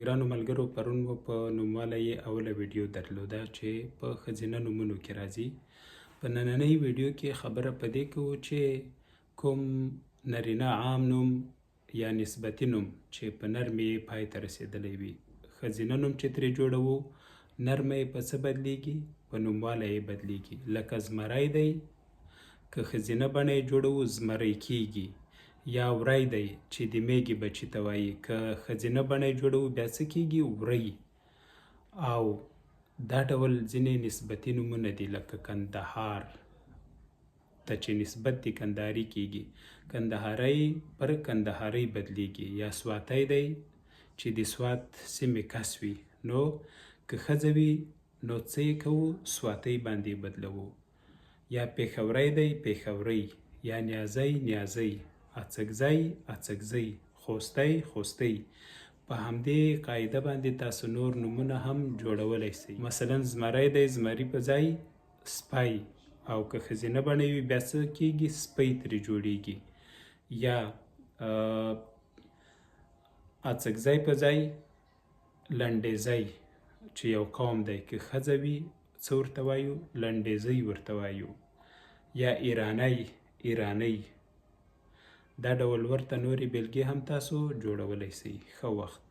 ګرانو ملګرو، پرون مو په نوموالی یې اوله ویډیو درلوده چې په ښځینه نومونو کې راځي. په نننۍ ویډیو کې خبره په دې کوو چې کوم نرینه عام نوم یا نسبتي نوم چې په نرمې یې پای ته رسېدلی وي، ښځینه نوم چې ترې جوړوو نرمه یې په څه بدلیږي؟ په نوموالی یې بدلیږي. لکه زمری دی، که ښځینه بڼه یې جوړوو زمری کیږي. یا وری دی چې د میږي بچي ته وایي، که ښځینه بڼه یې جوړوو بیا څه کیږي؟ وری. او دا ډول ځینې نسبتي نومونه دي، لکه کندهار ته چې نسبت د کندهاري کیږي، کندهاری پر کندهارۍ بدلیږي. یا سواتی دی چې د سوات سیمې کس وي، نو که ښځه وي نو څه یې کوو؟ سواتۍ باندې بدلوو. یا پېښوری دی، پېښورۍ. یا نیازی، نیازۍ. اڅکزی، اڅکزۍ. خوستی، خوستۍ. په همدې قاعده باندې تاسو نور نومونه هم جوړولی شئ. مثلا زمری دی، زمري په ځای سپی. او که ښځینه بڼه وي بیا څه کیږي؟ سپۍ ترې جوړیږي. یا اڅکزی په ځای لنډیزی چې یو قوم دی، که ښځه وي څه ورته وایو؟ لنډیزۍ ورته وایو. یا ایرانی، ایرانۍ. دا ډول ورته نورې بېلګې هم تاسو جوړولی شئ. ښه وخت.